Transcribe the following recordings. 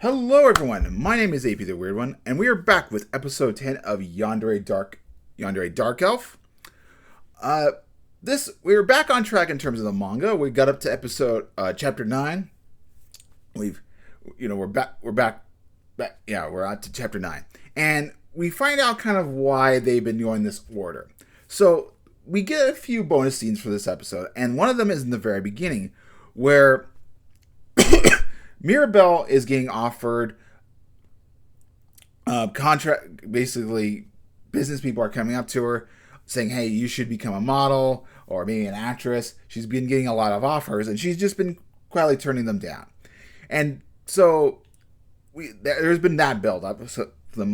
Hello everyone, my name is AP the Weird One, and we are back with episode 10 of Yandere Dark Elf. We're back on track in terms of the manga. We got up to chapter 9. We're on to chapter 9. And we find out kind of why they've been doing this order. So, we get a few bonus scenes for this episode, and one of them is in the very beginning, where Mirabel is getting offered contract. Basically, business people are coming up to her saying, hey, you should become a model or maybe an actress. She's been getting a lot of offers and she's just been quietly turning them down. And so there's been that build up. So when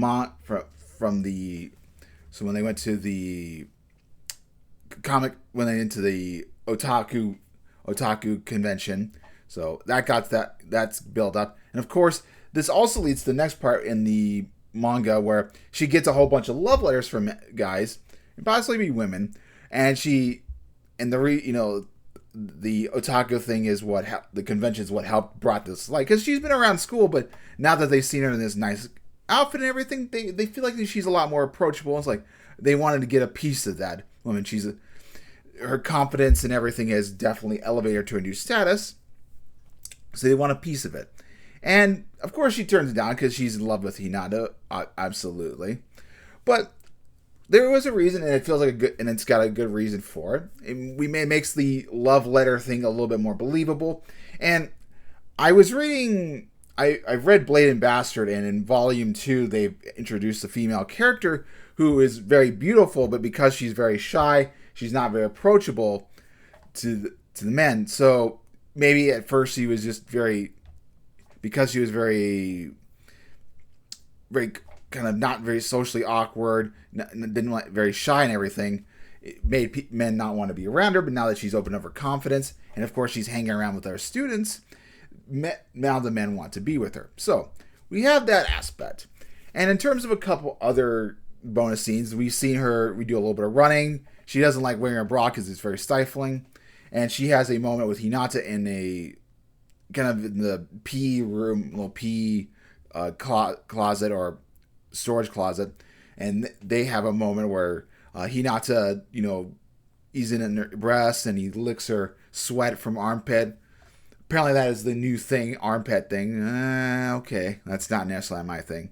they went to the otaku convention. So that's built up. And of course, this also leads to the next part in the manga where she gets a whole bunch of love letters from guys, and possibly women, and the otaku thing is the convention is what brought this light, because she's been around school, but now that they've seen her in this nice outfit and everything, they feel like she's a lot more approachable. It's like they wanted to get a piece of that woman. Her confidence and everything has definitely elevated her to a new status. So they want a piece of it. And, of course, she turns it down because she's in love with Hinata. Absolutely. But there was a reason, and it feels like it's got a good reason for it. It makes the love letter thing a little bit more believable. And I've read Blade and Bastard, and in Volume 2, they've introduced a female character who is very beautiful, but because she's very shy, she's not very approachable to the men. So maybe at first she was just because she was very kind of not very socially awkward, very shy and everything, it made men not want to be around her. But now that she's opened up her confidence, and of course she's hanging around with our students, now the men want to be with her. So we have that aspect. And in terms of a couple other bonus scenes, we do a little bit of running. She doesn't like wearing a bra because it's very stifling. And she has a moment with Hinata in the pee room, little pee closet or storage closet. And they have a moment where Hinata, he's in her breast and he licks her sweat from armpit. Apparently that is the new thing, armpit thing. Okay, that's not necessarily my thing.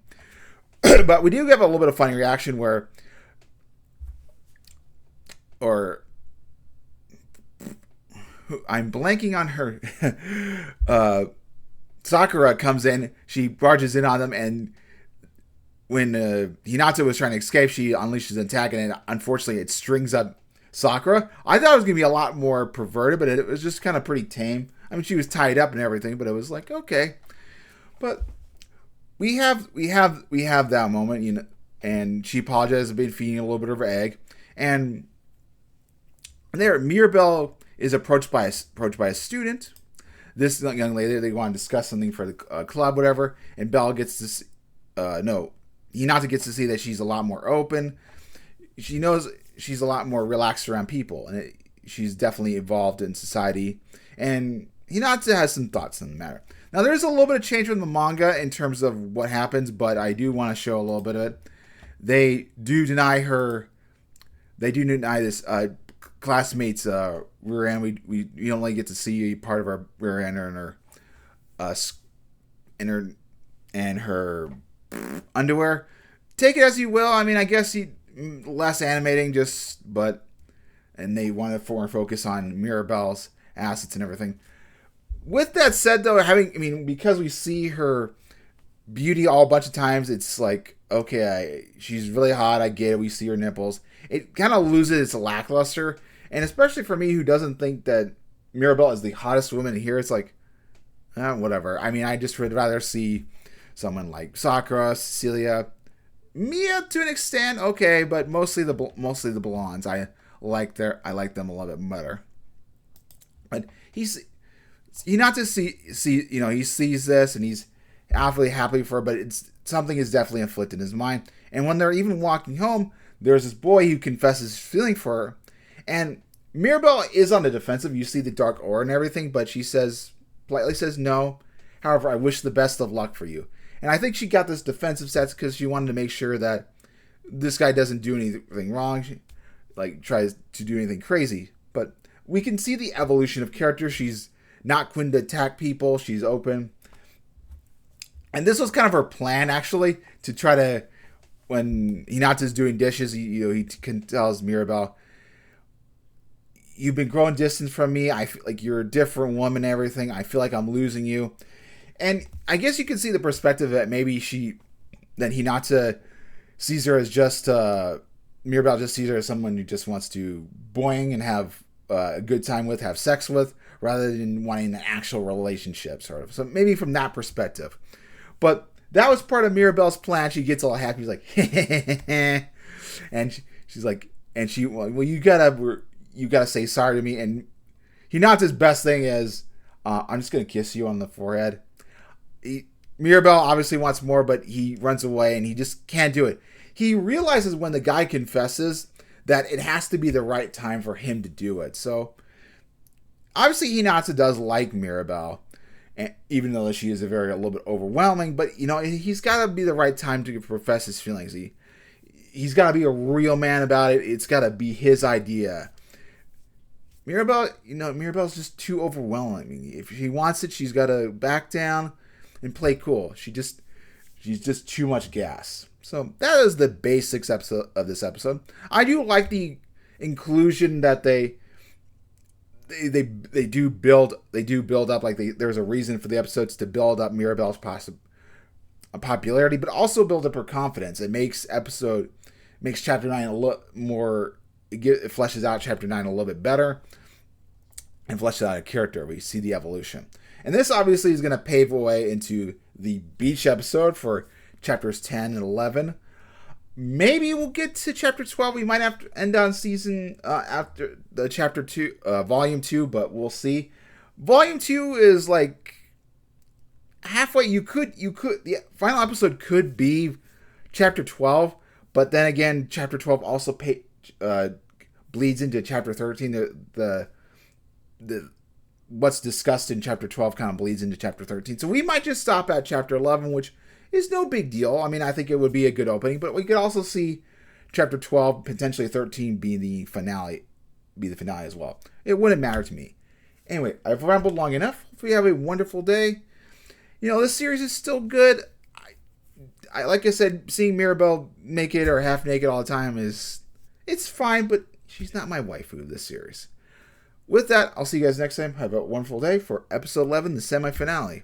But we do have a little bit of funny reaction I'm blanking on her. Sakura comes in, she barges in on them, and when Hinata was trying to escape, she unleashes an attack, and unfortunately it strings up Sakura. I thought it was going to be a lot more perverted, but it was just kind of pretty tame. I mean, she was tied up and everything, but it was like, okay. But we have that moment, and she apologizes for being feeding a little bit of her egg, and there Mirabel is approached by a student. This young lady, they want to discuss something for the club, whatever, and Hinata gets to see that she's a lot more open. She knows she's a lot more relaxed around people, and she's definitely evolved in society, and Hinata has some thoughts on the matter. Now, there's a little bit of change from the manga in terms of what happens, but I do want to show a little bit of it. They do deny this classmate's rear end. We only get to see part of her rear end and her underwear. Take it as you will. I mean, I guess less animating, and they want to focus on Mirabel's assets and everything. With that said, though, because we see her beauty all a bunch of times, it's like, okay, she's really hot. I get it. We see her nipples. It kind of loses its lackluster. And especially for me, who doesn't think that Mirabel is the hottest woman here, it's like, whatever. I mean, I just would rather see someone like Sakura, Cecilia, Mia to an extent, okay, but mostly the blondes. I like them a little bit better. But he sees this and he's awfully happy for her, but something is definitely inflicted in his mind. And when they're even walking home, there's this boy who confesses his feeling for her. And Mirabel is on the defensive. You see the dark aura and everything, but she politely says no. However, I wish the best of luck for you. And I think she got this defensive set because she wanted to make sure that this guy doesn't do anything wrong, tries to do anything crazy. But we can see the evolution of character. She's not quick to attack people. She's open. And this was kind of her plan, actually, to try to, when Hinata's doing dishes, he tells Mirabel, you've been growing distance from me. I feel like you're a different woman and everything. I feel like I'm losing you. And I guess you can see the perspective that maybe that Hinata sees her as just, Mirabel just sees her as someone who just wants to boing and have a good time with, have sex with, rather than wanting an actual relationship, sort of. So maybe from that perspective. But that was part of Mirabel's plan. She gets all happy. She's like, and she's like, well, you gotta say sorry to me. And Hinata's best thing is, I'm just gonna kiss you on the forehead. Mirabel obviously wants more, but he runs away and he just can't do it. He realizes when the guy confesses that it has to be the right time for him to do it. So obviously Hinata does like Mirabel, and even though she is a little bit overwhelming, but he's got to be the right time to profess his feelings. He's got to be a real man about it. It's got to be his idea. Mirabel's just too overwhelming. If she wants it, she's got to back down and play cool. She's just too much gas. So that is the basics of this episode. I do like the inclusion that they do build up, like there's a reason for the episodes to build up Mirabel's popularity, but also build up her confidence. It makes chapter 9 a lot more. It fleshes out chapter 9 a little bit better and fleshes out a character. We see the evolution. And this obviously is going to pave the way into the beach episode for chapters 10 and 11. Maybe we'll get to chapter 12. We might have to end on season after the chapter 2, volume 2, but we'll see. Volume 2 is like halfway. You could the final episode could be chapter 12, but then again, chapter 12 also bleeds into chapter 13. The what's discussed in chapter 12 kind of bleeds into chapter 13. So we might just stop at chapter 11, which is no big deal. I mean, I think it would be a good opening, but we could also see chapter 12, potentially 13 be the finale as well. It wouldn't matter to me. Anyway, I've rambled long enough. Hopefully you have a wonderful day. This series is still good. I like I said, seeing Mirabel naked or half naked all the time it's fine, but she's not my waifu of this series. With that, I'll see you guys next time. Have a wonderful day for episode 11, the semi-finale.